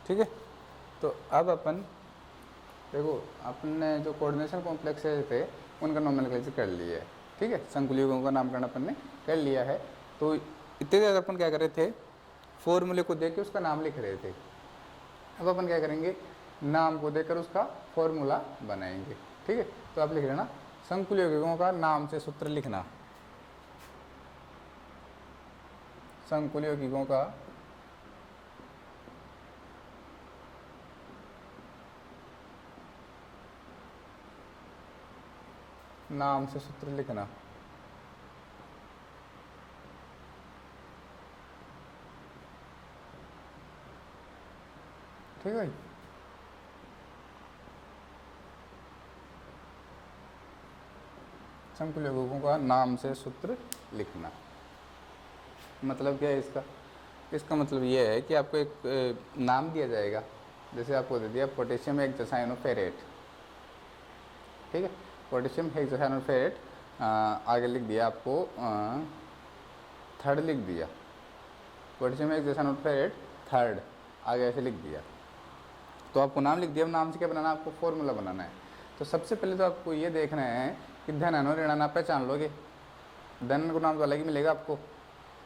ठीक है। तो अब अपन देखो, अपने जो कोऑर्डिनेशन कॉम्प्लेक्स थे उनका नोमेनक्लेचर कर लिया है, ठीक है। संकुल युग्मों का नामकरण अपन ने कर लिया है। तो इतने देर अपन क्या कर रहे थे, फॉर्मूले को देख के उसका नाम लिख रहे थे। अब अपन क्या करेंगे, नाम को देकर उसका फॉर्मूला बनाएंगे, ठीक है। तो आप लिख लेना, संकुल यौगिकों का नाम से सूत्र लिखना। संकुल यौगिकों का नाम से सूत्र लिखना। ठीक है भाई। संकुल यौगिकों का नाम से सूत्र लिखना मतलब क्या है इसका? इसका मतलब ये है कि आपको एक नाम दिया जाएगा, जैसे आपको दे दिया पोटेशियम हेक्सासाइनोफेरेट, ठीक है। पोटेशियम हेक्सासाइनोफेरेट, आगे लिख दिया आपको थर्ड लिख दिया, पोटेशियम हेक्सासाइनोफेरेट थर्ड, आगे ऐसे लिख दिया। तो आपको नाम लिख दिया। अब नाम से क्या बनाना है, आपको फॉर्मूला बनाना है। तो सबसे पहले तो आपको ये देखना है कि धन आयन और ऋण आयन आप पहचान लोगे। धन को नाम तो अलग ही मिलेगा आपको।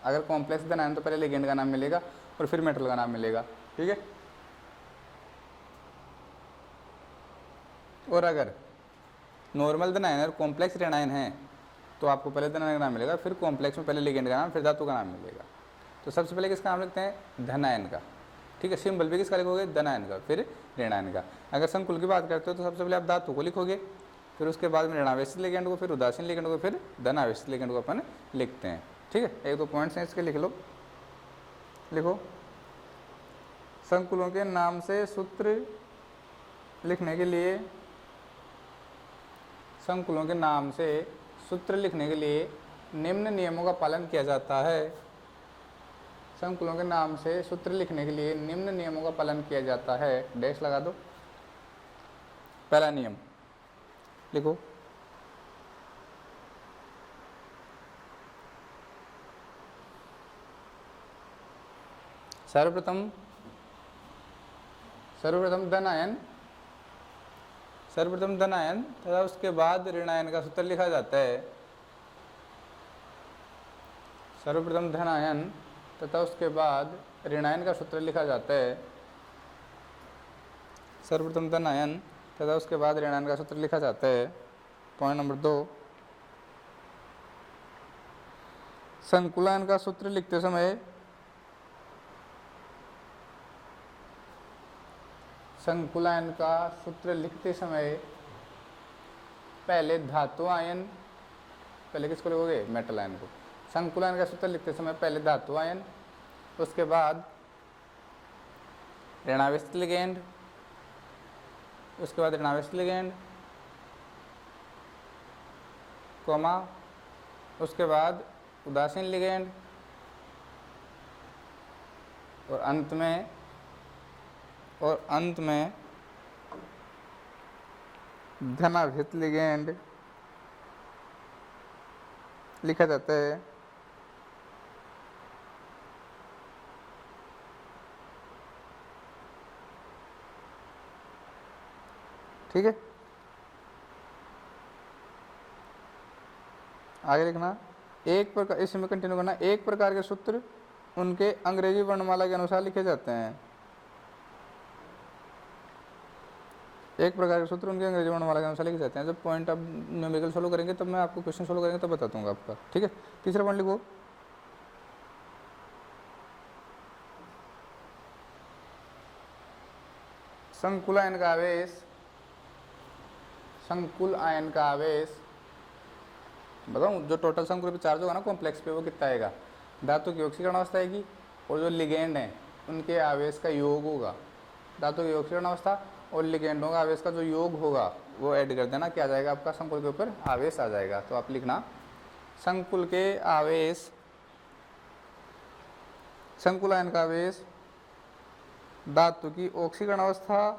अगर कॉम्प्लेक्स धन आयन तो पहले लिगेंड का नाम मिलेगा और फिर मेटल का नाम मिलेगा, ठीक है। और अगर नॉर्मल धन आयन और कॉम्प्लेक्स ऋण आयन है तो आपको पहले धन आयन का नाम मिलेगा, फिर कॉम्प्लेक्स में पहले लिगेंड का नाम, फिर धातु का नाम मिलेगा। तो सबसे पहले किसका नाम लिखते हैं, धन आयन का, ठीक है। सिंबल भी किसका लिखोगे, धन आयन का, फिर ऋण आयन का। अगर संकुल की बात करते हो तो सबसे पहले आप धातु को लिखोगे, फिर उसके बाद में ऋणावेशित लिगेंड को, फिर उदासीन लिगेंड को, फिर धनावेशित लिगेंड को अपन लिखते हैं, ठीक है। एक दो पॉइंट्स हैं इसके, लिख लो। लिखो, संकुलों के नाम से सूत्र लिखने के लिए, संकुलों के नाम से सूत्र लिखने के लिए निम्न नियमों का पालन किया जाता है। संकुलों के नाम से सूत्र लिखने के लिए निम्न नियमों का पालन किया जाता है। डैश लगा दो। पहला नियम लिखो, सर्वप्रथम धन आयन तथा उसके बाद ऋण आयन का सूत्र लिखा जाता है। सर्वप्रथम धन आयन तथा उसके बाद ऋण आयन का सूत्र लिखा जाता है। सर्वप्रथम धन आयन तथा उसके बाद ऋण आयन का सूत्र लिखा जाता है। पॉइंट नंबर 2, संकुलन का सूत्र लिखते समय संकुलन का सूत्र लिखते समय पहले धातु आयन, पहले किसको लिखोगे, मेटल आयन को। संकुलन का सूत्र लिखते समय पहले धातु आयन, उसके बाद ऋणावेशित लिगेंड, उसके बाद ऋणावेशित लिगेंड, कोमा, उसके बाद उदासीन लिगेंड, और अंत में धनावेशित लिगेंड लिखा जाता है। ठीक है, आगे लिखना, एक प्रकार, इसमें कंटिन्यू करना, एक प्रकार के सूत्र उनके अंग्रेजी वर्णमाला के अनुसार लिखे जाते हैं। एक प्रकार के सूत्र उनके अंग्रेजी वर्णमाला के अनुसार लिखे जाते हैं। जब पॉइंट आप न्यूमेरिकल सोल्व करेंगे तब मैं आपको क्वेश्चन सोल्व करेंगे तब बता दूंगा आपका, ठीक है। तीसरा पॉइंट लिखो, संकुल आयन का आवेश, संकुल आयन का आवेश बताऊं, जो टोटल संकुल पे चार्ज होगा ना कॉम्प्लेक्स पे, वो कितना आएगा, धातु की ऑक्सीकरण अवस्था आएगी और जो लिगेंड है उनके आवेश का योग होगा। धातु की ऑक्सीकरण अवस्था और लिगेंडों का आवेश का जो योग होगा वो ऐड कर देना, क्या आ जाएगा आपका, संकुल के ऊपर आवेश आ जाएगा। तो आप लिखना, संकुल के आवेश, संकुल आयन का आवेश धातु की ऑक्सीकरण अवस्था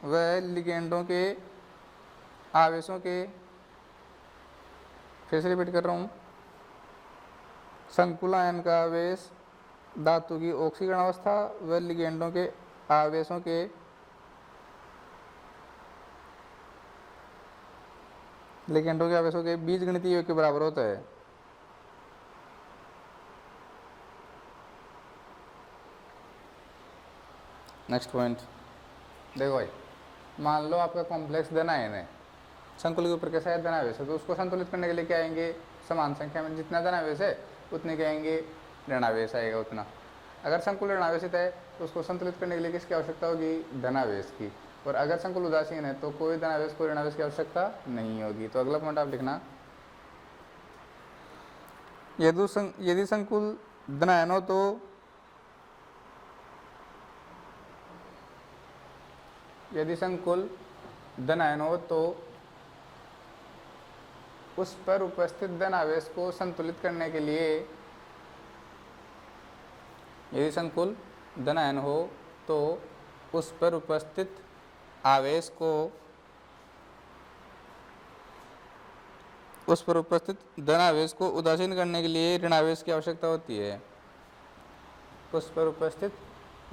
व लिगेंडों के आवेशों के, फिर से रिपीट कर रहा हूँ, संकुल आयन का आवेश धातु की ऑक्सीकरण अवस्था व लिगेंडों के आवेशों के लिगेंडों के आवेशों के बीजगणितीय योग के बराबर होता है। नेक्स्ट पॉइंट देखो भाई, मान लो आपका कॉम्प्लेक्स धन आयन है, संकुल के ऊपर कैसा है धनावेश है, तो उसको संतुलित करने के लिए क्या आएंगे, समान संख्या में जितना धनावेश है उतने क्या आएंगे, ऋणावेश आएगा उतना। अगर संकुल ऋणावेशित है तो उसको संतुलित करने के लिए किसकी आवश्यकता होगी, धनावेश की। और अगर संकुल उदासीन है तो कोई धनावेश कोई ऋणावेश की आवश्यकता नहीं होगी। तो अगला पॉइंट आप लिखना, यदि संकुल धनायन हो तो यदि संकुल धनायन हो तो उस पर उपस्थित धनावेश को संतुलित करने के लिए, यदि संकुल धनायन हो तो उस पर उपस्थित आवेश को, उस पर उपस्थित धनावेश को उदासीन करने के लिए ऋणावेश की आवश्यकता होती है। उस पर उपस्थित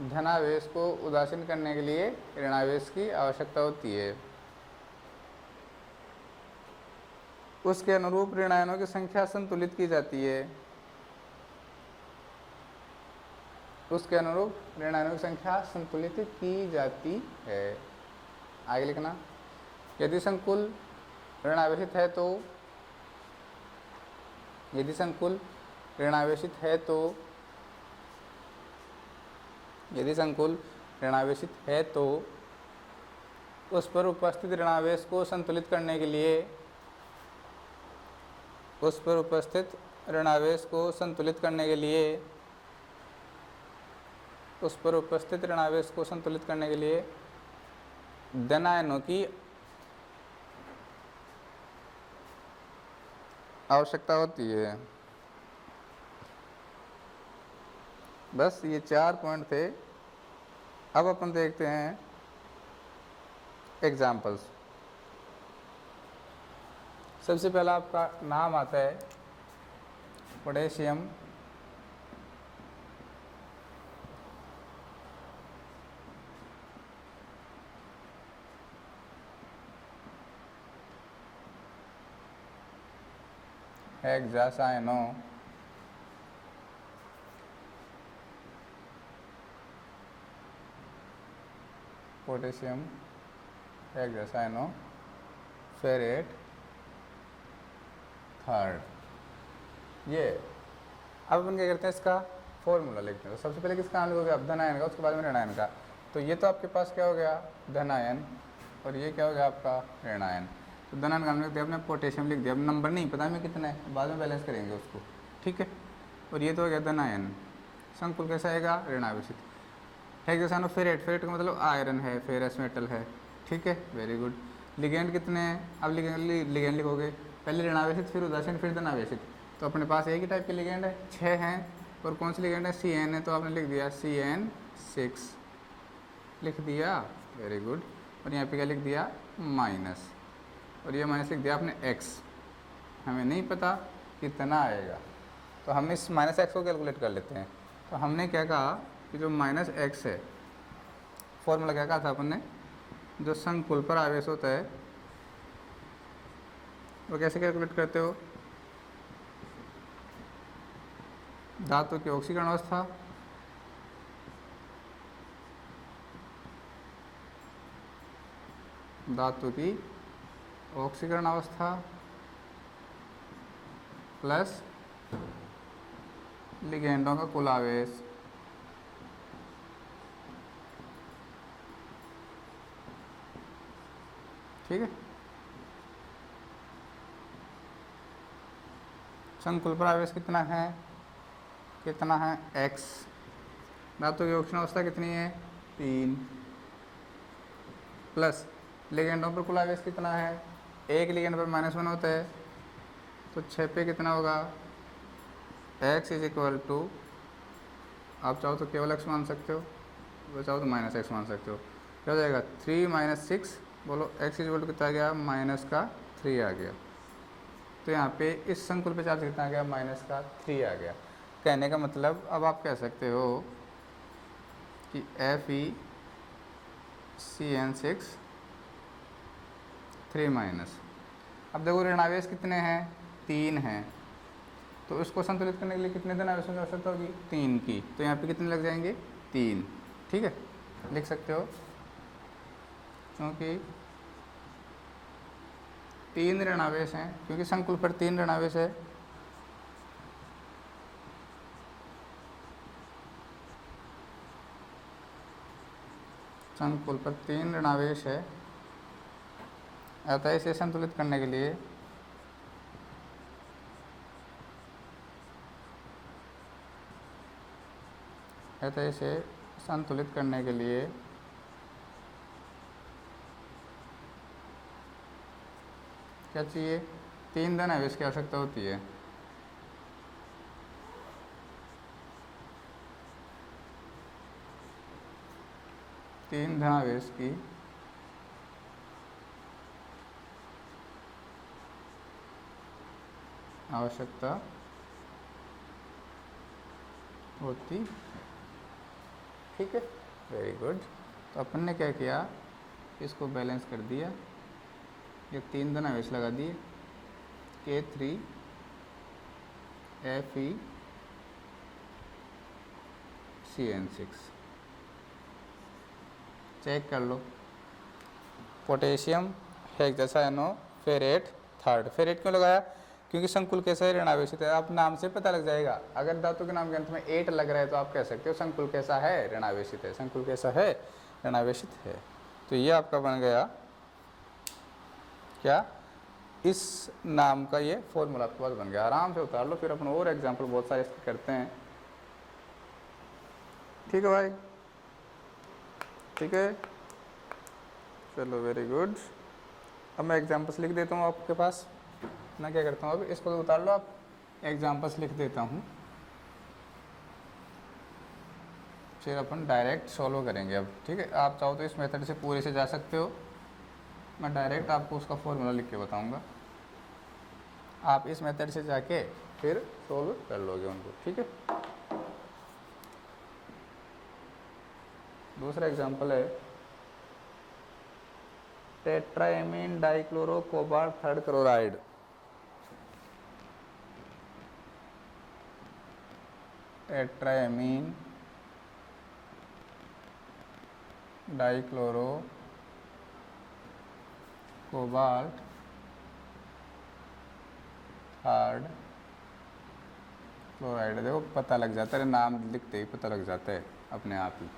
धनावेश को उदासीन करने के लिए ऋणावेश की आवश्यकता होती है। उसके अनुरूप ऋणायनों की संख्या संतुलित की जाती है। उसके अनुरूप ऋणायनों की संख्या संतुलित की जाती है। आगे लिखना, यदि संकुल ऋणावेशित है तो, यदि संकुल ऋणावेशित है तो, यदि संकुल ऋणावेशित है तो उस पर उपस्थित ऋणावेश को संतुलित करने के लिए, उस पर उपस्थित ऋणावेश को संतुलित करने के लिए, उस पर उपस्थित ऋणावेश को संतुलित करने के लिए धनायनों की आवश्यकता होती है। बस ये 4 पॉइंट थे। अब अपन देखते हैं एग्जाम्पल्स। सबसे पहला आपका नाम आता है potassium hexacyano potassium hexacyano ferrate third. ये अब अपन क्या करते हैं, इसका फॉर्मूला लिखते हैं। तो सबसे पहले किसका नाम लिखोगे आप, धनायन का, उसके बाद में ऋणायन का। तो ये तो आपके पास क्या हो गया, धनायन, और ये क्या हो गया आपका ऋणायन। तो धनायन का नाम लिख दिया आपने, पोटेशियम लिख दिया। अब नंबर नहीं पता हमें कितना है, बाद में बैलेंस करेंगे उसको, ठीक है। और ये तो हो गया धनायन। संकुल कैसा आएगा, ऋणावेशित। हेक्सासाइनो फेरेट, फेरेट का मतलब आयरन है, फेरस मेटल है, ठीक है, वेरी गुड। लिगेंड कितने हैं, अब लिगेंड लिखोगे, पहले ऋणावेशित फिर उदासीन फिर धनावेशित। तो अपने पास एक ही टाइप के लिगेंड है, 6 हैं। और कौन सी लिगेंड है, CN है, तो आपने लिख दिया CN6 लिख दिया, वेरी गुड। और यहाँ पे क्या लिख दिया, माइनस, और ये माइनस लिख दिया आपने x। हमें नहीं पता कितना आएगा, तो हम इस -x को कैलकुलेट कर लेते हैं। तो हमने क्या कहा कि जो -x है, फॉर्मूला क्या कहा था अपन ने, जो संकुल पर आवेश होता है वो कैसे कैलकुलेट करते हो, धातु की ऑक्सीकरण अवस्था धातु की ऑक्सीकरण अवस्था प्लस लिगेंडों का कुल आवेश, ठीक है। संकुल पर आवेश कितना है, x। धातु की ऑक्सीकरण अवस्था कितनी है, 3, प्लस लिगेंडों पर कुल आवेश कितना है, एक लिगेंड पर -1 होता है, तो 6 पे कितना होगा, x इज इक्वल टू, आप चाहो तो केवल x मान सकते हो, वो चाहो तो -x मान सकते हो। क्या हो जाएगा, 3 - 6, बोलो x इज इक्वल टू कितना आ गया, -3 आ गया। तो यहाँ पे इस संकुल पे चार्ज कितना आ गया, -3 आ गया। कहने का मतलब अब आप कह सकते हो कि Fe CN6 3-। अब देखो ऋण आवेश कितने हैं, 3 हैं, तो इसको संतुलित करने के लिए कितने धन आवेशों की आवश्यकता होगी, 3 की। तो यहाँ पे कितने लग जाएंगे, 3। ठीक है, लिख सकते हो, क्योंकि 3 ऋण आवेश हैं, क्योंकि संकुल पर 3 ऋण आवेश है। संकुल पर 3 ऋण आवेश है, अतः इसे संतुलित करने के लिए क्या चाहिए, 3 धन आवेश की आवश्यकता होती है। तीन धन आवेश की आवश्यकता होती। ठीक है, वेरी गुड। तो अपन ने क्या किया, इसको बैलेंस कर दिया, ये 3 धन आवेश लगा दिए, K3 FeCN6। चेक कर लो, potassium hexacyano ferrate third. Ferrate क्यों लगाया, क्योंकि संकुल कैसा है, ऋण आवेशित है। आप नाम से पता लग जाएगा, अगर धातु के नाम के अंत में 8 लग रहा है तो आप कह सकते हो संकुल कैसा है, ऋण आवेशित है। संकुल कैसा है, ऋण आवेशित है। तो ये आपका बन गया क्या, इस नाम का ये फॉर्मूला आपके पास बन गया। आराम से उतार लो, फिर अपन और एग्जाम्पल बहुत सारे इसके करते हैं। ठीक है भाई, ठीक है, चलो वेरी गुड। अब मैं एग्जाम्पल्स लिख देता हूँ आपके पास। मैं क्या करता हूँ, अब इसको उतार लो आप, एग्जाम्पल्स लिख देता हूँ, फिर अपन डायरेक्ट सॉल्व करेंगे अब। ठीक है, आप चाहो तो इस मेथड से पूरे से जा सकते हो, मैं डायरेक्ट आपको उसका फॉर्मूला लिख के बताऊँगा, आप इस मेथड से जाके फिर सॉल्व कर लोगे उनको। ठीक है, दूसरा एग्जाम्पल है tetraammine dichloro cobalt third chloride. Tetraammine dichloro cobalt third chloride. देखो पता लग जाता है, नाम लिखते ही पता लग जाता है अपने आप ही।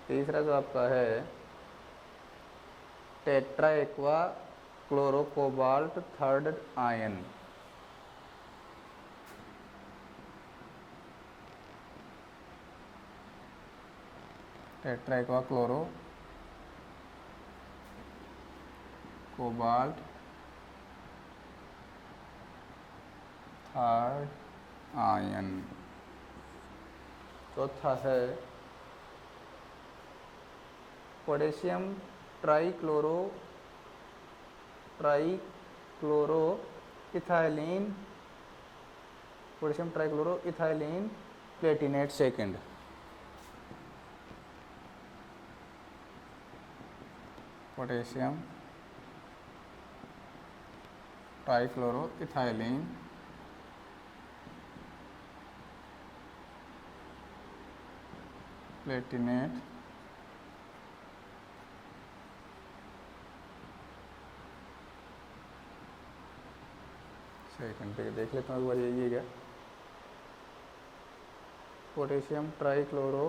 तीसरा जो आपका है tetra aqua chloro cobalt third ion. Tetra aqua chloro cobalt third ion. चौथा है potassium trichloro ethylene, potassium trichloro ethylene Palatinate second. Potassium trichloro ethylene Palatinate second पे देख लेता हूँ एक बार, यही है क्या, potassium trichloro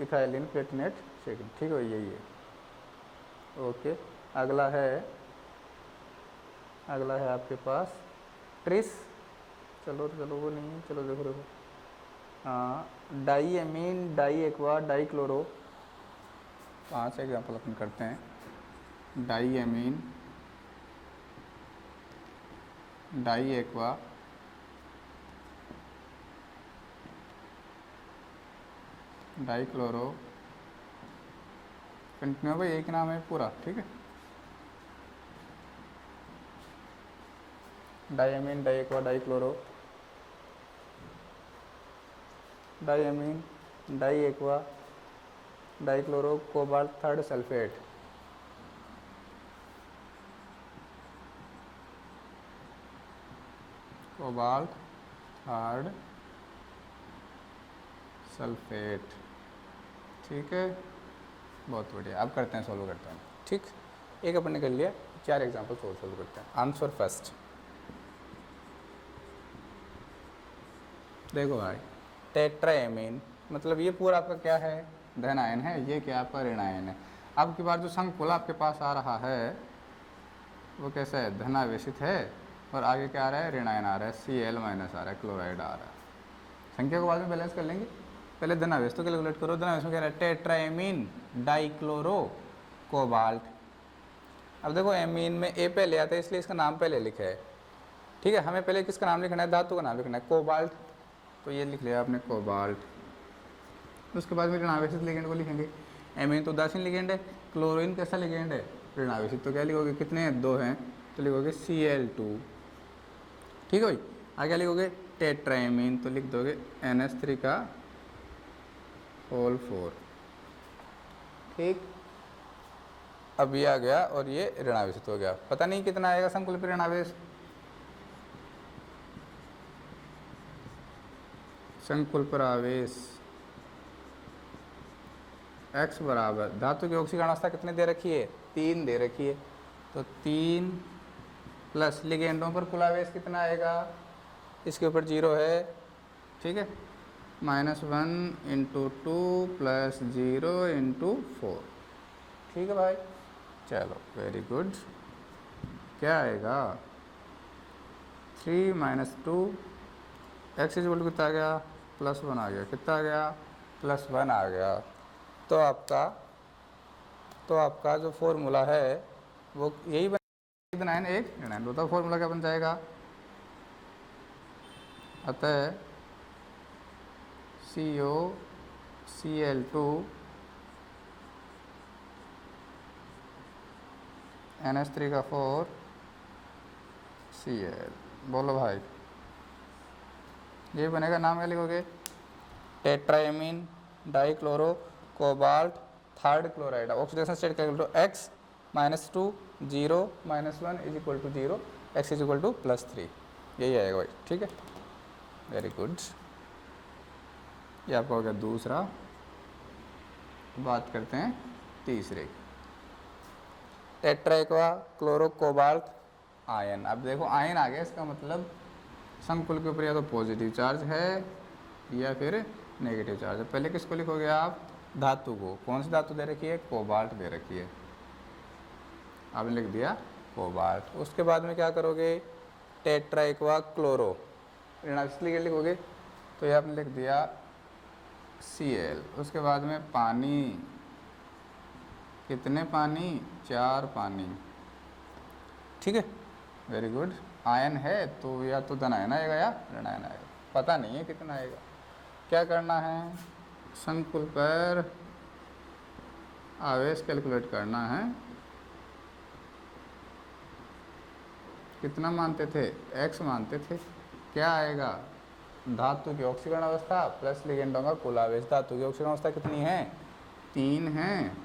ethylene Palatinate second. ठीक है, यही है। ओके, अगला है आपके पास ट्रिस, चलो वो नहीं है, चलो देखो हाँ, diamine di aqua dichloro. 5 example अपन करते हैं। Diamine di aqua dichloro, continue भाई, एक नाम है पूरा। ठीक है, diamine di aqua dichloro, diamine di aqua dichloro cobalt third sulphate. Cobalt third sulphate. ठीक है, बहुत बढ़िया। अब करते हैं, सॉल्व करते हैं। ठीक, एक अपन ने कर लिया, 4 एग्जाम्पल सोल्व करते हैं। Answer first. देखो भाई, टेट्राएमीन मतलब ये पूरा आपका क्या है, धन आयन है, ये क्या आपका ऋण आयन है। अब की बार जो संकुल आपके पास आ रहा है वो कैसा है, धनावेशित है, और आगे क्या आ रहा है, ऋण आयन आ रहा है, Cl- आ रहा है, क्लोराइड आ रहा है। संख्या को बाद में बैलेंस कर लेंगे, पहले धनावेश तो कैलकुलेट करो। धनावेश में क्या रहा है, टेट्राएमीन डाइक्लोरो कोबाल्ट। अब देखो एमीन में ए पहले आता है इसलिए इसका नाम पहले लिखा है। ठीक है, हमें पहले किसका नाम लिखना है, धातु का नाम लिखना है, कोबाल्ट। तो ये लिख लिया आपने कोबाल्ट। उसके बाद में ऋणावेशित लिगेंड को लिखेंगे। एमीन तो उदासीन लिगेंड है, क्लोरीन कैसा लिगेंड है, ऋणावेशित। तो क्या लिखोगे, कितने हैं, 2 हैं, तो लिखोगे Cl2। ठीक है भाई, आगे लिखोगे टेट्राएमीन, तो लिख दोगे NH3 का होल 4। ठीक, अब ये आ गया और ये ऋणावेशित हो गया। पता नहीं कितना आएगा संकुल पर ऋणावेश, संकुल पर आवेश x बराबर, धातु की ऑक्सीकरण अवस्था कितने दे रखी है, 3 दे रखी है, तो 3 प्लस लिगेंडों पर कुल आवेश कितना आएगा, इसके ऊपर 0 है। ठीक है, -1 × 2 + 0 × 4। ठीक है भाई, चलो वेरी गुड। क्या आएगा, 3 - 2 x = कितना आ गया, +1 आ गया। कितना आ गया, +1 आ गया। तो आपका जो फॉर्मूला है वो यही बना है, एक ऋणायन। बताओ फॉर्मूला क्या बन जाएगा, अतः COCl2 NH3 का 4 Cl। बोलो भाई, ये बनेगा। नाम क्या लिखोगे, tetraammine dichloro cobalt third chloride. Oxidation state क्या करो, x -2 0 -1 = 0, x = +3। यही आएगा भाई। ठीक है, वेरी गुड। ये आपका हो गया दूसरा। बात करते हैं तीसरे, टेट्राइक्वा क्लोरो कोबाल्ट आयन। अब देखो आयन आ गया, इसका मतलब संकुल के ऊपर या तो पॉजिटिव चार्ज है या फिर नेगेटिव चार्ज है। पहले किसको लिखोगे आप, धातु को। कौन सी धातु दे रखी है, कोबाल्ट दे रखी है, आपने लिख दिया कोबाल्ट। उसके बाद में क्या करोगे, टेट्राइक्वा क्लोरो ऋणावेशित लिखोगे, तो ये आपने लिख दिया Cl। उसके बाद में पानी, कितने पानी, 4 पानी। ठीक है, वेरी गुड। आयन है तो या तो धन आयन आएगा या ऋण आयन आएगा, पता नहीं है कितना आएगा। क्या करना है, संकुल पर आवेश कैलकुलेट करना है। कितना मानते थे, x मानते थे। क्या आएगा, धातु की ऑक्सीकरण अवस्था प्लस लिगेंडों का कुल आवेश। धातु की ऑक्सीकरण अवस्था कितनी है, 3 है।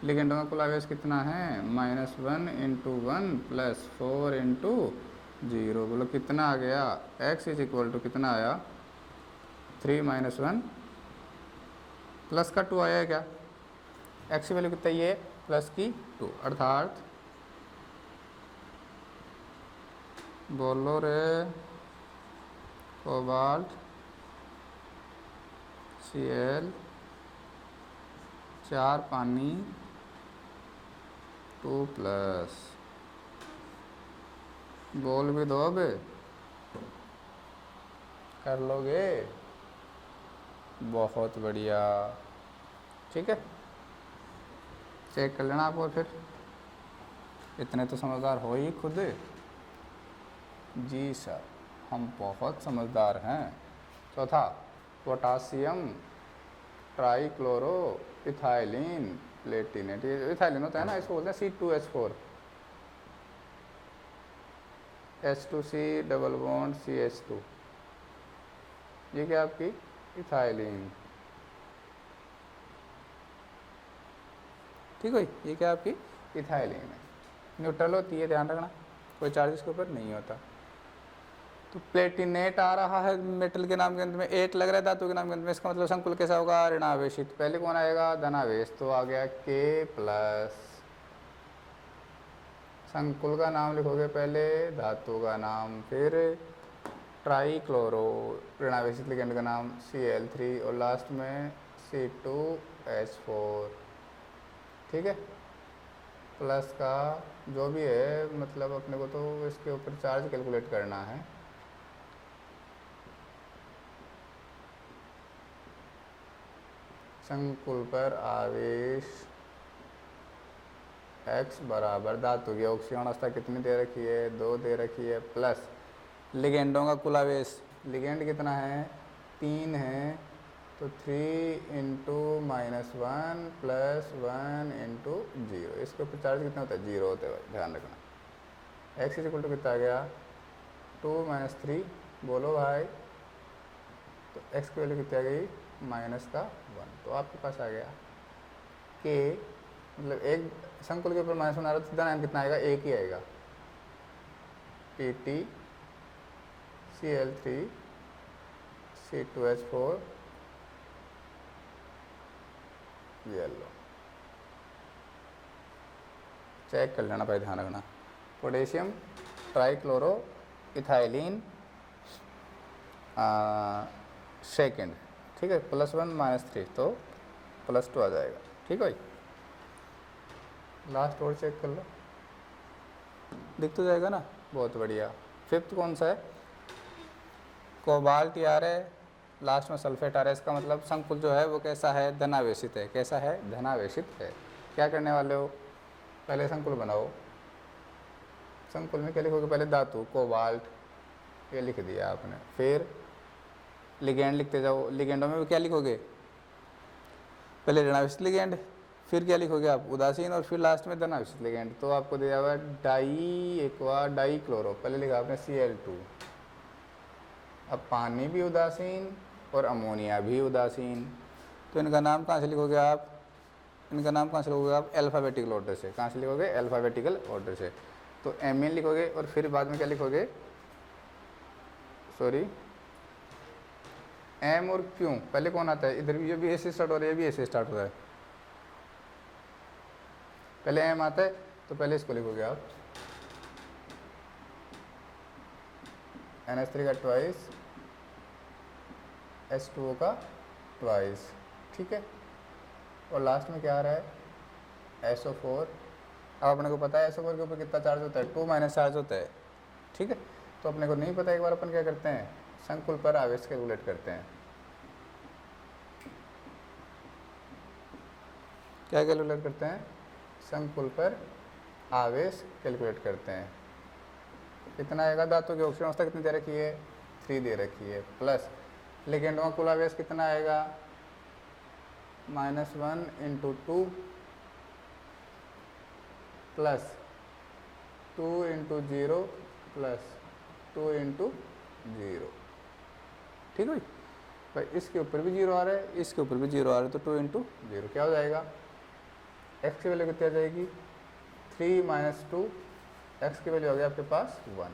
लिगेंडों का कुल आवेश कितना है, -1 × 1 + 4 × 0। बोलो कितना आ गया, x = कितना आया, 3 - 1 प्लस का 2 आया है क्या, x की वैल्यू कितना ये प्लस की 2, अर्थात बोलो रे कोबाल्ट Cl 4 पानी 2+। बोल भी दो, अब कर लोगे, बहुत बढ़िया। ठीक है, चेक कर लेना आप, और फिर इतने तो समझदार हो ही खुद। जी सर, हम बहुत समझदार हैं। चौथा, पोटासियम ट्राइक्लोरो इथाइलिन प्लेटिनेट। ये इथाइलिन होता है ना, इसको बोलते हैं C2H4 H2C double bond CH2। ये क्या आपकी इथाइलिन। ठीक है, ये क्या आपकी इथाइलिन है। न्यूट्रल होती है, ध्यान रखना, कोई चार्ज इसके ऊपर नहीं होता। तो प्लेटिनेट आ रहा है मेटल के नाम के अंत में, 8 लग रहा है धातु के नाम के अंत में, इसका मतलब संकुल कैसा होगा, ऋणावेशित। पहले कौन आएगा, धनावेश, तो आ गया K प्लस, संकुल का नाम लिखोगे पहले, धातु का नाम, फिर ट्राईक्लोरो, ऋणावेशित लिगेंड का नाम Cl3, और लास्ट में C2H4, ठीक है। प्लस का जो भी है, मतलब अपने को तो इसके ऊपर चार्ज कैलकुलेट करना है। संकुल पर आवेश x बराबर धातु की ऑक्सीजन अवस्था कितनी दे रखी है, 2 दे रखी है, प्लस लिगेंडों का कुल आवेश, लिगेंड कितना है, 3 है, तो 3 इंटू -1 प्लस 1 इंटू 0, इसके ऊपर चार्ज कितना होता है, 0 होता है, ध्यान रखना। x इज इक्वल टू कितना आ गया, 2 - 3, बोलो भाई, तो x की वैल्यू कितनी आ गई, -1, तो आपके पास आ गया K, मतलब एक संकुल के ऊपर -1 आ रहा है, तो धनायन कितना आएगा, एक ही आएगा, Pt Cl3 C2H4, ये लो, चेक कर लेना भाई, ध्यान रखना। पोटेशियम ट्राईक्लोरो इथाइलिन सेकेंड, ठीक है, +1 -3, तो +2 आ जाएगा, ठीक है भाई। लास्ट और चेक कर लो, दिख तो जाएगा ना, बहुत बढ़िया। 5th कौन सा है, कोबाल्ट यार है, लास्ट में सल्फेट आ रहा है, इसका मतलब संकुल जो है वो कैसा है, धनावेशित है, कैसा है, धनावेशित है। क्या करने वाले हो, पहले संकुल बनाओ, संकुल में क्या लिखोगे, पहले धातु कोबाल्ट, ये लिख दिया आपने, फिर लिगेंड लिखते जाओ, लिगेंडों में क्या लिखोगे, पहले ऋणावेशित लिगेंड, फिर क्या लिखोगे आप, उदासीन, और फिर लास्ट में धनावेशित लिगेंड, तो आपको दिया हुआ डाईक्लोरो, पहले लिखा आपने Cl2, अब पानी भी उदासीन और अमोनिया भी उदासीन, तो इनका नाम कहाँ से लिखोगे आप, इनका नाम कहाँ से लिखोगे आप, अल्फ़ाबेटिकल ऑर्डर से, कहाँ से लिखोगे, अल्फ़ाबेटिकल ऑर्डर से, तो Mn लिखोगे, और फिर बाद में क्या लिखोगे, सॉरी M और Q, पहले कौन आता है, इधर भी ये भी ऐसे स्टार्ट हो रहा है, ये भी ऐसे स्टार्ट हो रहा है, पहले M आता है, तो पहले इसको लिखोगे आप NH3 का ट्वाइस, H2O का ट्वाइस, ठीक है, और लास्ट में क्या आ रहा है, SO4। अब अपने को पता है SO4 के ऊपर कितना चार्ज होता है, 2 - चार्ज होता है, ठीक है। तो अपने को नहीं पता, एक बार अपन क्या करते हैं, संकुल पर आवेश कैलकुलेट करते हैं। क्या कैलकुलेट करते हैं, संकुल पर आवेश कैलकुलेट करते हैं। कितना आएगा, धातु की ऑक्सीजन अवस्था कितनी दे रखी है, 3 दे रखी है, प्लस लिगेंडों का कुल आवेश कितना आएगा, -1 into 2 plus 2 into 0 plus 2 into 0, ठीक है भाई। इसके ऊपर भी 0 आ रहा है, इसके ऊपर भी 0 आ रहा है, तो 2 इंटू 0 क्या हो जाएगा, x की वैल्यू कितनी आ जाएगी, 3 - 2, x की वैल्यू आ गई आपके पास 1।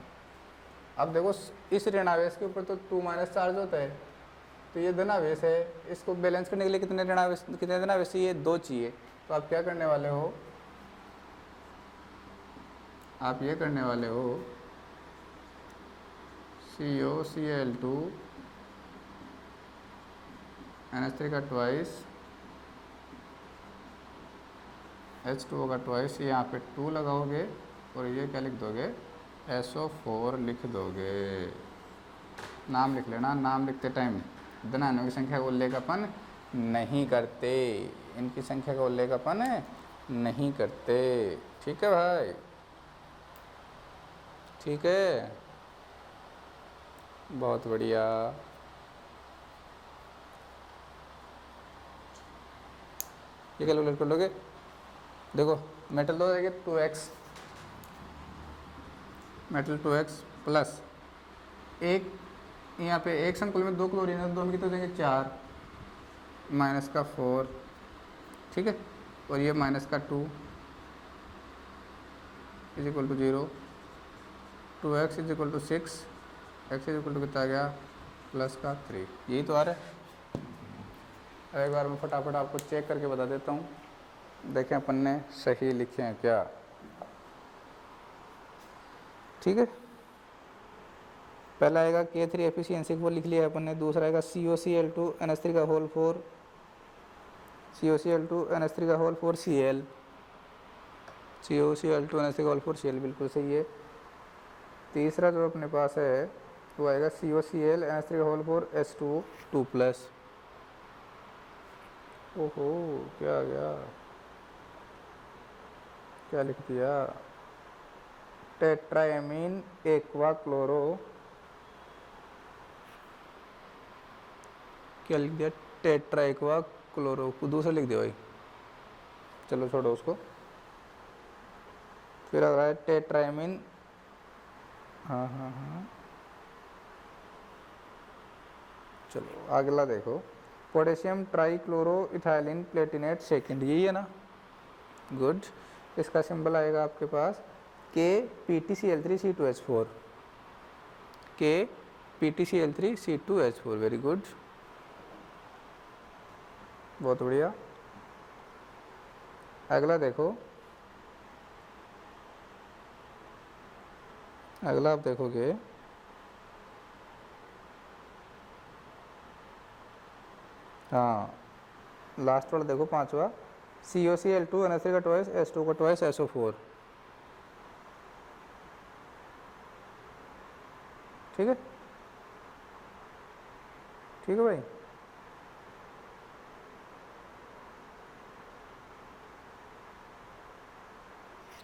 अब देखो इस ऋणावेश के ऊपर तो 2 - चार्ज होता है, तो ये धनावेश है, इसको बैलेंस करने के लिए कितने ऋणावेश, कितने धनावेश चाहिए, 2 चाहिए। तो आप क्या करने वाले हो, आप ये करने वाले हो, COCl2 NH3 का ट्वाइस, H2O का ट्वाइस, यहाँ पे 2 लगाओगे, और ये क्या लिख दोगे, SO4 लिख दोगे। नाम लिख लेना, नाम लिखते टाइम धनायनों की संख्या का उल्लेख अपन नहीं करते, इनकी संख्या का उल्लेख अपन नहीं करते, ठीक है भाई, ठीक है, बहुत बढ़िया। ये कैलकुलेट कर लोगे, देखो मेटल 2 देंगे 2x, मेटल 2x प्लस एक, यहाँ पे एक संकुल में 2 क्लोरीन है, 2 में कितने देंगे 4, -4, ठीक है, और ये माइनस का 2 is equal to 0, 2x is equal to 6, x is equal to कितना आ गया प्लस का 3। यही तो आ रहा है। एक बार मैं फटाफट आपको चेक करके बता देता हूँ, देखें अपन ने सही लिखे हैं क्या। ठीक है, पहला आएगा K3 एफिशिएंसी वो लिख लिया अपन ने। दूसरा आएगा COCl2 NH3 का होल 4, COCl2 NH3 का होल 4 Cl, COCl2 NH3 का होल 4 Cl, बिल्कुल सही है। तीसरा जो अपने पास है वो आएगा COCl NH3 का होल 4 H2 2+। ओहो, क्या आ गया, क्या लिख दिया, टेट्राएमीन एक्वा क्लोरो, क्या लिख दिया, टेट्रा एक्वा क्लोरो, दूसरा लिख दिया भाई, चलो छोड़ो उसको। फिर आ रहा है टेट्राएमीन, हाँ, चलो अगला देखो, potassium trichloro ethylene Palatinate second, यही है ना, गुड। इसका सिंबल आएगा आपके पास KPtCl3C2H4, KPtCl3C2H4, वेरी गुड, बहुत बढ़िया। अगला देखो, अगला आप देखोगे हाँ, लास्ट वाला देखो, पांचवा COCl2 NH3 का ट्वाइस H2 का ट्वाइस SO4। ठीक है, ठीक है भाई।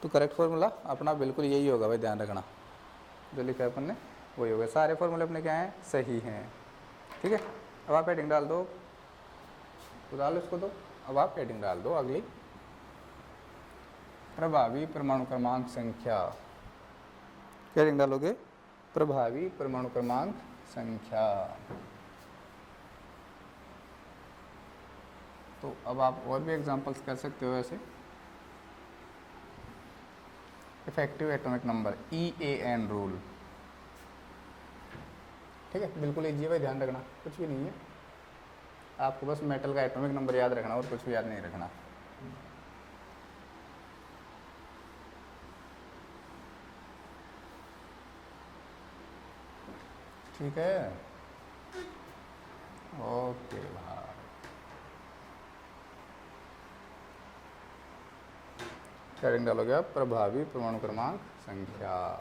तो करेक्ट फॉर्मूला अपना बिल्कुल यही होगा भाई, ध्यान रखना, जो लिखा है अपन ने वही होगा। सारे फॉर्मूले अपने क्या हैं, सही हैं। ठीक है, अब आप हेडिंग डाल दो, तो डालो इसको, तो अब आप हेडिंग डाल दो अगली, प्रभावी परमाणु क्रमांक संख्या। क्या हेडिंग डालोगे, प्रभावी परमाणु क्रमांक संख्या। तो अब आप और भी एग्जांपल्स कर सकते हो ऐसे। Effective atomic number, EAN rule. ठीक है, बिल्कुल इजी है भाई, ध्यान रखना, कुछ भी नहीं है, आपको बस मेटल का एटॉमिक नंबर याद रखना और कुछ भी याद नहीं रखना। ठीक है, ओके भाई। हेडिंग डालोगे आप, प्रभावी परमाणु क्रमांक संख्या।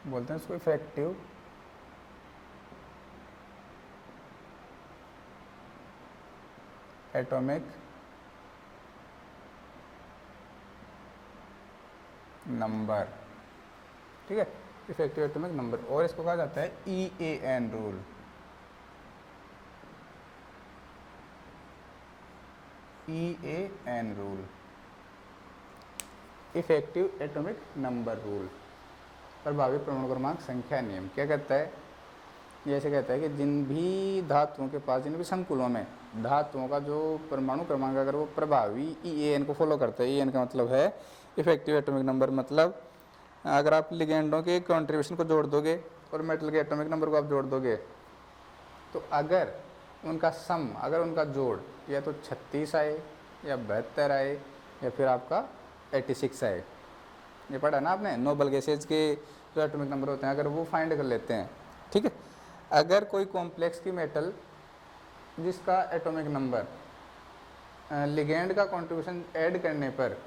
बोलते हैं इसको इफेक्टिव एटॉमिक नंबर। ठीक है, इफेक्टिव एटॉमिक नंबर, और इसको कहा जाता है EAN rule. EAN rule, effective atomic number rule, प्रभावी परमाणु क्रमांक संख्या नियम। क्या कहता है, ये ऐसे कहता है कि जिन भी धातुओं के पास, जिन भी संकुलों में धातुओं का जो परमाणु क्रमांक अगर वो प्रभावी EAN को फॉलो करता है, EAN का मतलब है इफेक्टिव एटॉमिक नंबर, मतलब अगर आप लिगेंडों के कंट्रीब्यूशन को जोड़ दोगे और मेटल के एटॉमिक नंबर को आप जोड़ दोगे, तो अगर उनका सम, अगर उनका जोड़ या तो 36 आए या 72 आए या फिर आपका 86 आए, ये पढ़ा ना आपने, नोबल गैसेज के जो एटॉमिक नंबर होते हैं अगर वो फाइंड कर लेते हैं। ठीक है, अगर कोई कॉम्प्लेक्स की मेटल जिसका एटॉमिक नंबर लिगेंड का कंट्रीब्यूशन ऐड करने पर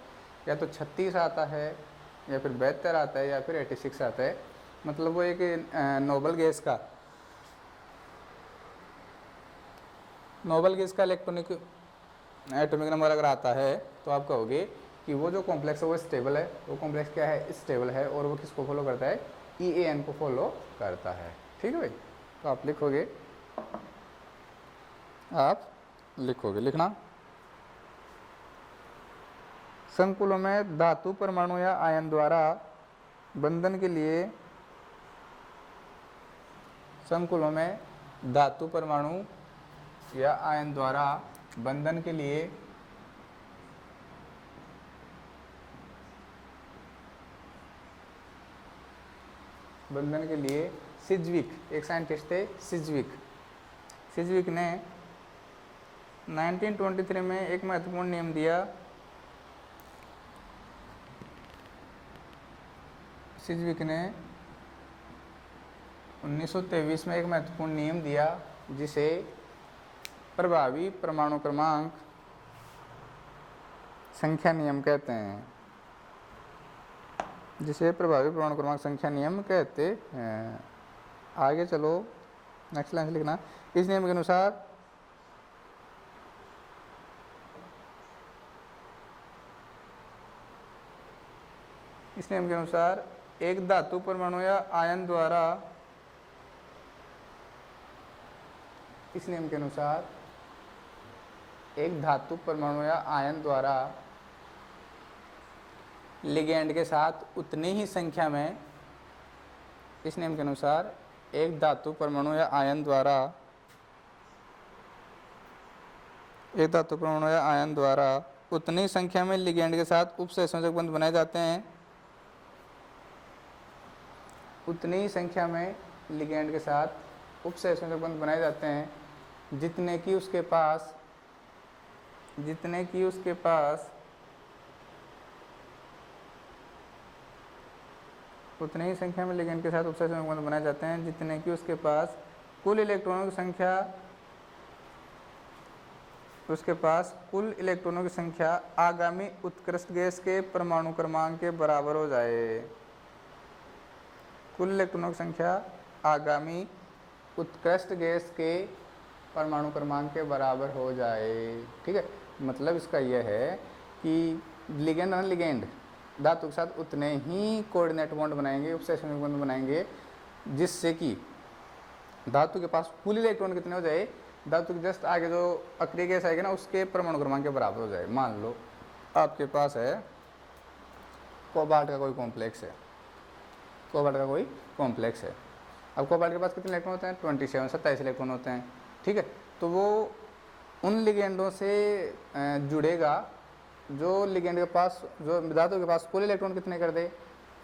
या तो 36 आता है या फिर 72 आता है या फिर 86 आता है, मतलब वो एक नोबल गैस का इलेक्ट्रॉनिक एटॉमिक नंबर अगर आता है तो आप कहोगे कि वो जो कॉम्प्लेक्स है वो स्टेबल है, वो कॉम्प्लेक्स क्या है, स्टेबल है, और वो किसको फॉलो करता है, EAN को फॉलो करता है। ठीक है भाई, तो आप लिखोगे, लिखना संकुलों में धातु परमाणु या आयन द्वारा बंधन के लिए, संकुलों में धातु परमाणु या आयन द्वारा बंधन के लिए सिज्विक, एक साइंटिस्ट थे सिज्विक ने 1923 में एक महत्वपूर्ण नियम दिया। सिज्विक ने 1923 में एक महत्वपूर्ण नियम दिया जिसे प्रभावी परमाणु क्रमांक संख्या नियम कहते हैं, जिसे प्रभावी परमाणु क्रमांक संख्या नियम कहते हैं। आगे चलो, नेक्स्ट लाइन से लिखना, इस नियम के अनुसार एक धातु परमाणु या आयन द्वारा, इस नियम के अनुसार एक धातु परमाणु या आयन द्वारा लिगेंड के साथ उतनी ही संख्या में, इस नियम के अनुसार एक धातु परमाणु या आयन द्वारा, एक धातु परमाणु या आयन द्वारा उतनी संख्या में लिगेंड के साथ उपसहसंयोजक बंध बनाए जाते हैं, उतनी ही संख्या में लिगेंड के साथ उपसहसंयोजक बंध बनाए जाते हैं जितने की उसके पास उतनी ही संख्या में लिगेंड के साथ उपसहसंयोजक बंध बनाए जाते हैं जितने की उसके पास कुल इलेक्ट्रॉनों की संख्या आगामी उत्कृष्ट गैस के परमाणु क्रमांक के बराबर हो जाए। कुल इलेक्ट्रॉनों की संख्या आगामी उत्कृष्ट गैस के परमाणु क्रमांक के बराबर हो जाए। ठीक है, मतलब इसका यह है कि लिगेंड और लिगेंड धातु के साथ उतने ही कोऑर्डिनेट बॉन्ड बनाएंगे, उपसहसंयोजक बॉन्ड बनाएंगे, जिससे कि धातु के पास कुल इलेक्ट्रॉन कितने हो जाए, धातु के जस्ट आगे जो अक्रिय गैस आएगी ना उसके परमाणु क्रमांक के बराबर हो जाए। मान लो आपके पास है कोबाल्ट का कोई कॉम्प्लेक्स है, अब कोबाल्ट के पास कितने इलेक्ट्रॉन होते हैं, 27 इलेक्ट्रॉन होते हैं। ठीक है, तो वो उन लिगेंडों से जुड़ेगा जो लिगेंड के पास, जो धातु के पास कुल इलेक्ट्रॉन कितने कर दे,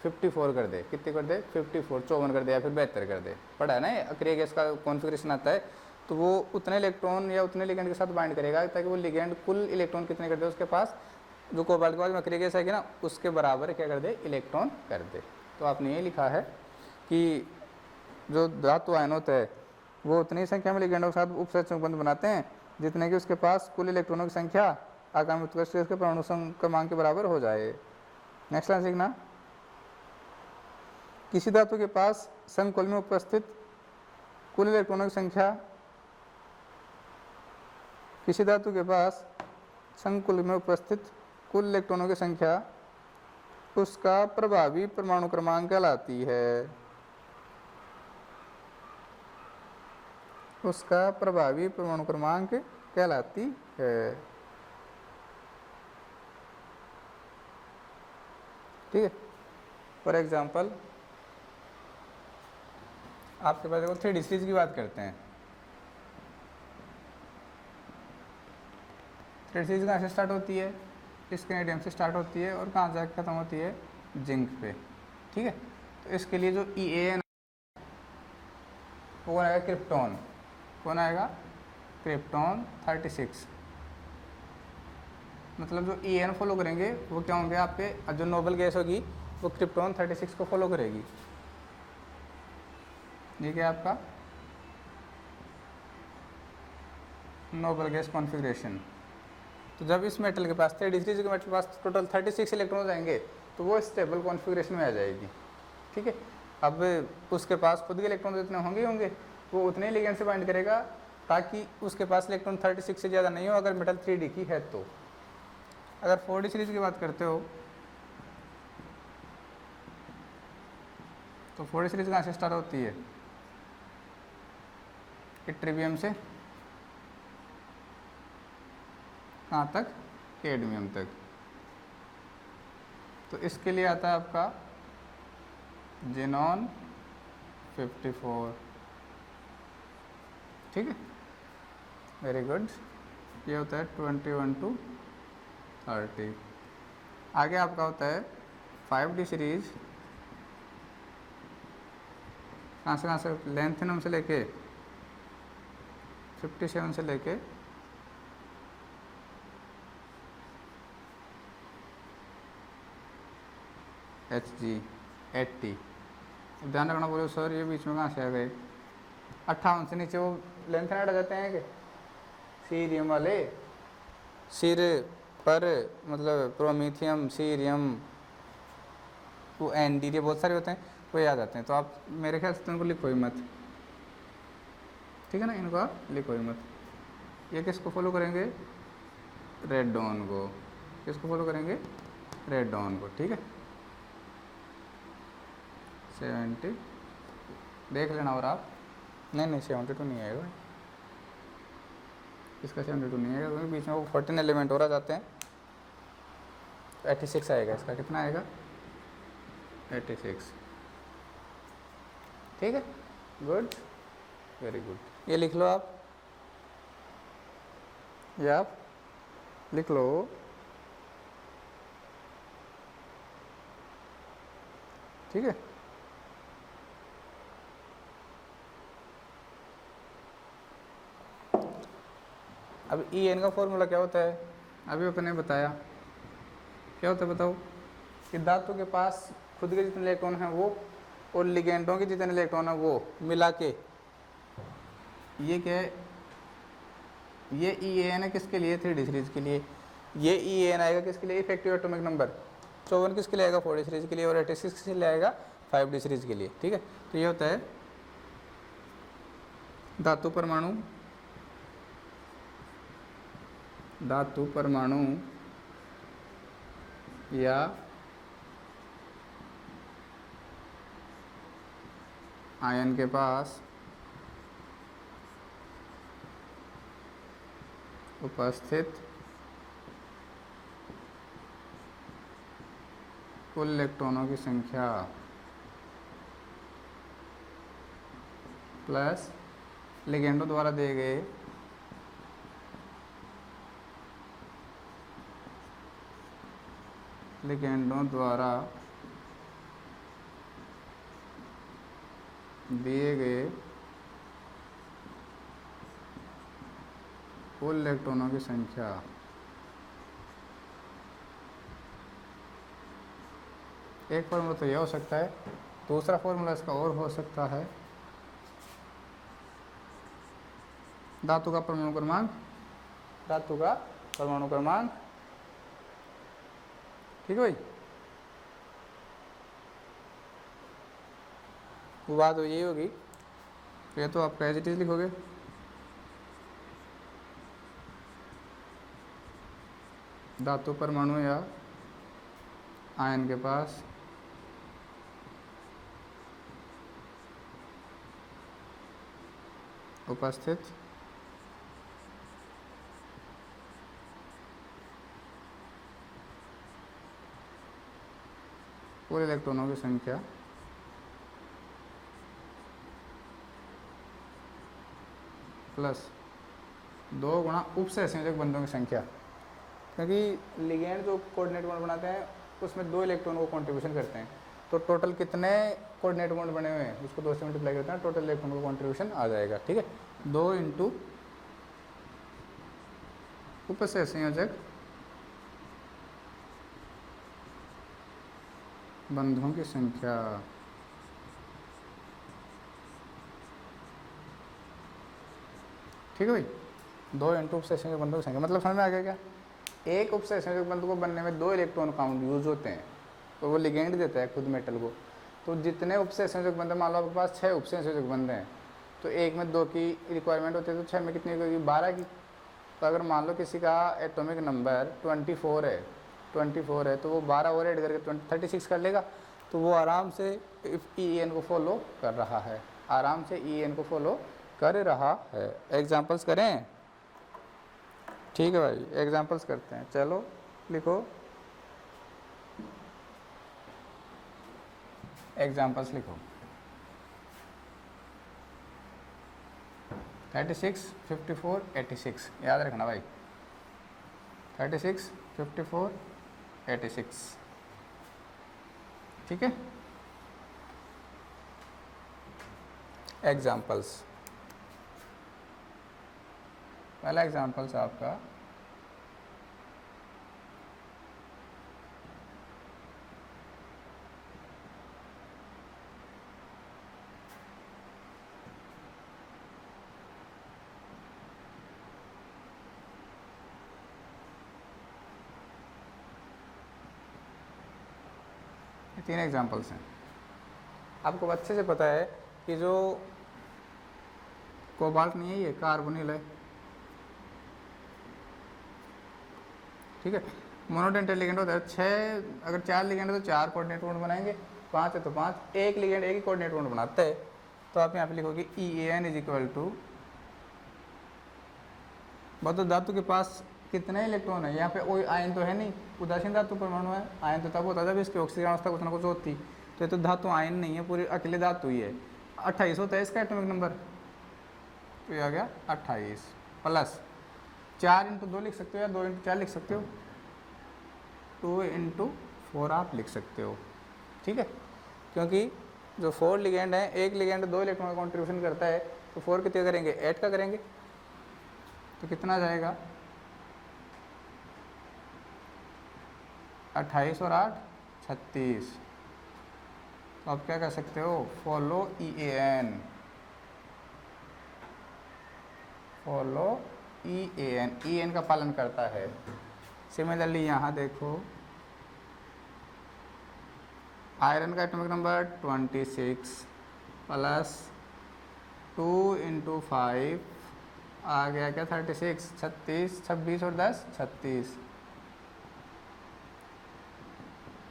54 कर दे, कितने कर दे, 54 कर दे या फिर 72 कर दे। पढ़ा है ना, अक्रिय गैस का कॉन्फ़िगरेशन आता है, तो वो उतने इलेक्ट्रॉन या उतने लिगेंड के साथ बाइंड करेगा ताकि वो लिगेंड कुल इलेक्ट्रॉन कितने कर दे उसके पास, जो कोबाल्ट के पास अक्रिय गैस आएगी ना उसके बराबर क्या कर दे, इलेक्ट्रॉन कर दे। तो आपने ये लिखा है कि जो धातु आयन होता है वो उतनी संख्या में लिगेंडों के साथ उपसहसंयोजक बंध बनाते हैं जितने कि उसके पास कुल इलेक्ट्रॉनों की संख्या आगामी उत्कृष्ट गैस के परमाणु क्रमांक के बराबर हो जाए। नेक्स्ट लाइन सीखना, किसी धातु के पास संकुल में उपस्थित कुल इलेक्ट्रॉनों की संख्या, किसी धातु के पास संकुल में उपस्थित कुल इलेक्ट्रॉनों की संख्या उसका प्रभावी परमाणु क्रमांक कहलाती है, उसका प्रभावी परमाणु क्रमांक कहलाती है। ठीक है, फॉर एग्जाम्पल आपके पास देखो 3D सीरीज की बात करते हैं। 3D सीरीज कहाँ से स्टार्ट होती है, स्केनेडियम से स्टार्ट होती है और कहाँ जाकर खत्म होती है, जिंक पे। ठीक है, तो इसके लिए जो EAN वो आएगा क्रिप्टॉन, कौन आएगा, क्रिप्टॉन 36। मतलब जो EAN फॉलो करेंगे वो क्या होंगे आपके, जो नोबल गैस होगी वो क्रिप्टॉन 36 को फॉलो करेगी। ये क्या आपका नोबल गैस कॉन्फ़िगरेशन। तो जब इस मेटल के पास 3D सीरीज के मेटल के पास टोटल 36 इलेक्ट्रॉन हो जाएंगे तो वो स्टेबल कॉन्फ़िगरेशन में आ जाएगी। ठीक है, अब उसके पास खुद के इलेक्ट्रॉन जितने होंगे वो उतने लिगेंड से बाइंड करेगा ताकि उसके पास इलेक्ट्रॉन 36 से ज़्यादा नहीं हो अगर मेटल 3D की है तो। अगर 4D सीरीज़ की बात करते हो तो 4D सीरीज़ कहाँ से स्टार्ट होती है? इट्रिबियम से कहाँ तक? कैडमियम तक। तो इसके लिए आता है आपका जेनॉन 54। ठीक है, वेरी गुड। ये होता है 21 to 30। आगे आपका होता है 5D सीरीज। कहाँ से लेंथेनम से लेके 57 से लेके HG 80। ध्यान रखना बोलो सर ये बीच में कहाँ से आ गए? 58 से नीचे वो लेंथ हट जाते हैं कि सीरियम वाले, सिर पर मतलब प्रोमीथियम, सीरियम, वो एंडीरियम बहुत सारे होते हैं, वो याद आते हैं। तो आप मेरे ख्याल से उनको लिखो ही मत, ठीक है ना, इनको आप लिखो ही मत। ये किसको फॉलो करेंगे? रेड डॉन को। किसको फॉलो करेंगे? रेड डॉन को। ठीक है, 70 देख लेना। और आप नहीं 72 नहीं आएगा, इसका 72 नहीं आएगा क्योंकि बीच में वो 14 एलिमेंट और आ जाते हैं। 86 आएगा इसका। कितना आएगा? 86। ठीक है, गुड, वेरी गुड। ये लिख लो आप, ये आप लिख लो। ठीक है, अब EN का फॉर्मूला क्या होता है? अभी अपने बताया क्या होता है, बताओ। कि धातु के पास खुद के जितने इलेक्ट्रॉन हैं वो और लिगेंडों के जितने इलेक्ट्रॉन हैं वो मिला के ये क्या है? ये EN है किसके लिए? 3D सीरीज के लिए। ये EN आएगा किसके लिए? Effective atomic number. 54 किसके लिए आएगा? 4D सीरीज के लिए। और 86 किसके लिए आएगा? 5D सीरीज के लिए। ठीक है, तो ये होता है धातु परमाणु, धातु परमाणु या आयन के पास उपस्थित कुल इलेक्ट्रॉनों की संख्या प्लस लिगेंडों द्वारा दिए गए कुल इलेक्ट्रॉनों की संख्या। एक फॉर्मूला तो यह हो सकता है, दूसरा फॉर्मूला इसका और हो सकता है धातु का परमाणु क्रमांक, धातु का परमाणु क्रमांक। ठीक है भाई, वो बात तो यही होगी। ये तो आप एज इट इज लिखोगे, धातु परमाणु या आयन के पास उपस्थित कुल इलेक्ट्रॉनों की संख्या प्लस 2 गुणा उपसहसंयोजक बंधों की संख्या। क्योंकि लिगेंड जो कोऑर्डिनेट बॉन्ड बनाते हैं उसमें 2 इलेक्ट्रॉन को कंट्रीब्यूशन करते हैं, तो टोटल कितने कोऑर्डिनेट बॉन्ड बने हुए हैं उसको 2 से मल्टीप्लाई करते हैं, टोटल इलेक्ट्रॉन को कंट्रीब्यूशन आ जाएगा। ठीक है, 2 इंटू उपसहसंयोजक बंधों की संख्या। ठीक है भाई, 2 इंटू उपसहसंयोजक बंधों की संख्या। मतलब समझ में आ गया क्या? एक उपसहसंयोजक बंध को बनने में 2 इलेक्ट्रॉन काउंट यूज होते हैं, तो वो लिगेंड देता है खुद मेटल को। तो जितने उपसहसंयोजक बंध, मान लो आपके पास 6 उपसहसंयोजक बंध हैं, तो एक में 2 की रिक्वायरमेंट होती है, तो 6 में कितनी होगी? 12 की। तो अगर मान लो किसी का एटॉमिक नंबर 24 है तो वो 12 और ऐड करके 36 कर लेगा। तो वो आराम से EN को फॉलो कर रहा है, आराम से EN को फॉलो कर रहा है। एग्जांपल्स करें? ठीक है भाई, एग्जांपल्स करते हैं। चलो लिखो, एग्जांपल्स लिखो। 36, 54, 86 याद रखना भाई। 36, 54, 86 ठीक है। एग्जाम्पल्स, पहला एग्जाम्पल्स आपका तीन एग्जाम्पल्स हैं। आपको अच्छे से पता है कि जो कोबाल्ट नहीं है ये कार्बोनिल है, ठीक है। मोनोडेंटल लिगेंड होता है 6, अगर 4 लिगेंड है तो 4 कोऑर्डिनेट बॉन्ड बनाएंगे, 5 है तो 5, एक लिगेंड एक ही कोऑर्डिनेट बॉन्ड बनाता है। तो आप यहाँ पे लिखोगे EAN इज इक्वल टू, बताओ धातु के पास कितने इलेक्ट्रॉन है? यहाँ पे कोई आयन तो है नहीं, उदासीन धातु परमाणु है। आयन तो तब होता जब इसकी ऑक्सीजन अवस्था कुछ ना कुछ होती। तो ये तो धातु आयन नहीं है, पूरी अकेले धातु ही है। 28 होता है इसका एटॉमिक नंबर, तो ये आ गया 28 प्लस 4 × 2 लिख सकते हो या 2 × 4 लिख सकते हो, 2 × 4 आप लिख सकते हो, ठीक है। क्योंकि जो 4 लिगेंड है, एक लिगेंड 2 इलेक्ट्रॉन का कॉन्ट्रीब्यूशन करता है, तो 4 कितने करेंगे? 8 का करेंगे। तो कितना आ जाएगा? 28 और 8 36। तो आप क्या कह सकते हो? Follow EAN, follow EAN, EN का पालन करता है। सिमिलरली यहाँ देखो, आयरन का एटॉमिक नंबर 26 प्लस 2 × 5 आ गया क्या? 36, 36, 26 और 10 36।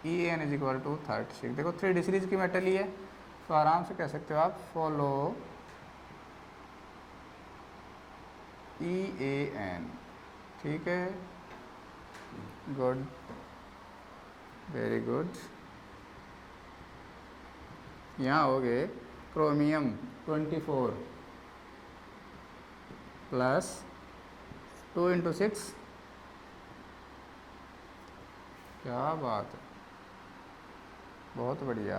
EAN is equal to 36। देखो 3D सीरीज की मेटल ही है, तो आराम से कह सकते हो आप फॉलो EAN, ठीक है। Good, very good. यहाँ हो गए क्रोमियम 24 प्लस 2 × 6, क्या बात है, बहुत बढ़िया।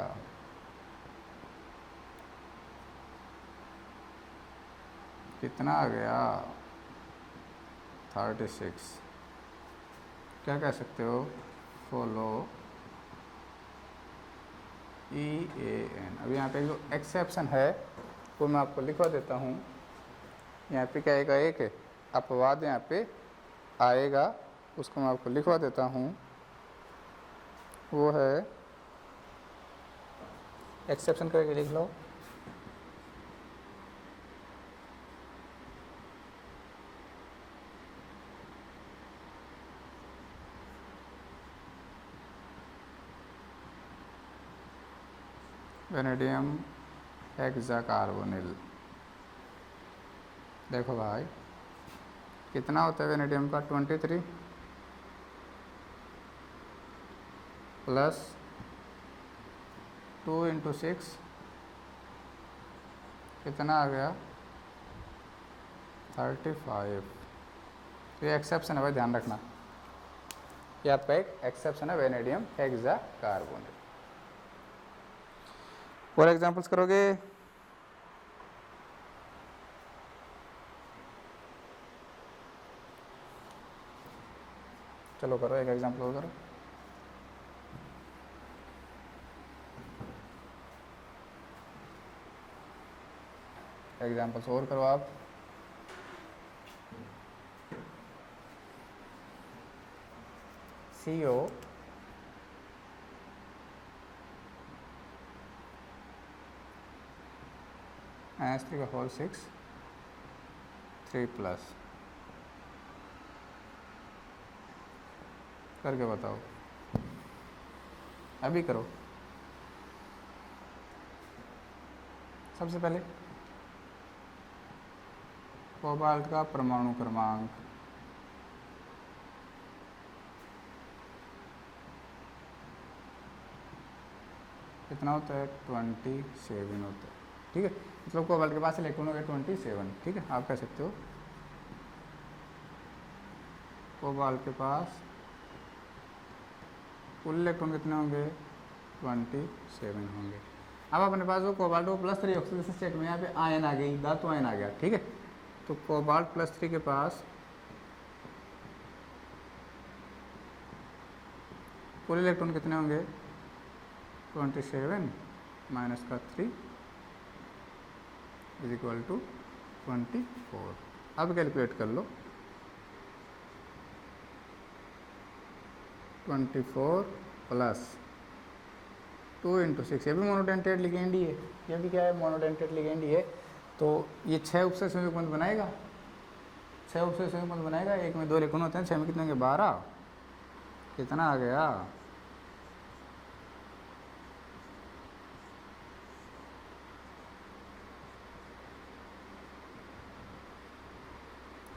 कितना आ गया? 36। क्या कह सकते हो? Follow EAN। अब यहाँ पे जो एक्सेप्शन है वो मैं आपको लिखवा देता हूँ। यहाँ पे क्या आएगा? एक अपवाद यहाँ पे आएगा, उसको मैं आपको लिखवा देता हूँ। वो है, एक्सेप्शन करके लिख लो। वेनेडियम हेक्साकार्बोनिल। देखो भाई कितना होता है वेनेडियम का? 23 प्लस 2 × 6 कितना आ गया? 35। तो ये एक्सेप्शन है भाई, ध्यान रखना, ये आपका एक एक्सेप्शन है वेनेडियम हेक्साकार्बोनिल। और एग्जांपल्स करोगे? चलो करो, एक एग्जांपल और करो। एग्जांपल्स और करो आप। CO NH3 का होल 6 3 प्लस करके बताओ, अभी करो। सबसे पहले कोबाल्ट का परमाणु क्रमांक, कितना होता है 27 होता है, ठीक है। मतलब कोबाल्ट के पास इलेक्ट्रॉन हो गए 27, ठीक है। आप कह सकते हो कोबाल्ट के पास कुल इलेक्ट्रॉन कितने होंगे 27 होंगे। अब अपने पास वो कोबाल्ट को +3 ऑक्सीडेशन स्टेट में यहाँ पे आयन आ गई, धातु आयन आ गया, ठीक है। तो कोबाल्ट +3 के पास कुल इलेक्ट्रॉन कितने होंगे 27 माइनस का 3 इज इक्वल टू 24। अब कैलकुलेट कर लो, 24 प्लस 2 × 6, ये भी मोनोडेंटेट लिगेंड ही है, ये भी क्या है मोनोडेंटेट लिगेंड ही है। तो ये 6 उपसे संयुग्म बंध बनाएगा, 6 उपसे संयुग्म बंध बनाएगा। एक में 2 इलेक्ट्रॉन होते हैं, 6 में कितने होंगे 12, कितना आ गया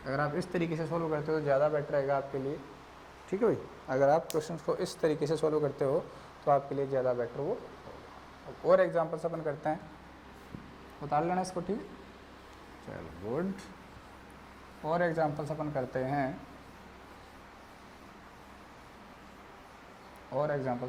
अगर आप इस तरीके से सॉल्व करते हो तो ज़्यादा बेटर रहेगा आपके लिए, ठीक है भाई। अगर आप क्वेश्चन को इस तरीके से सॉल्व करते हो तो आपके लिए ज़्यादा बेटर वो। और एग्जांपल्स अपन करते हैं, उतार लेना इसको, ठीक। चलो गुड। और एग्जांपल्स अपन करते हैं, और एग्जांपल्स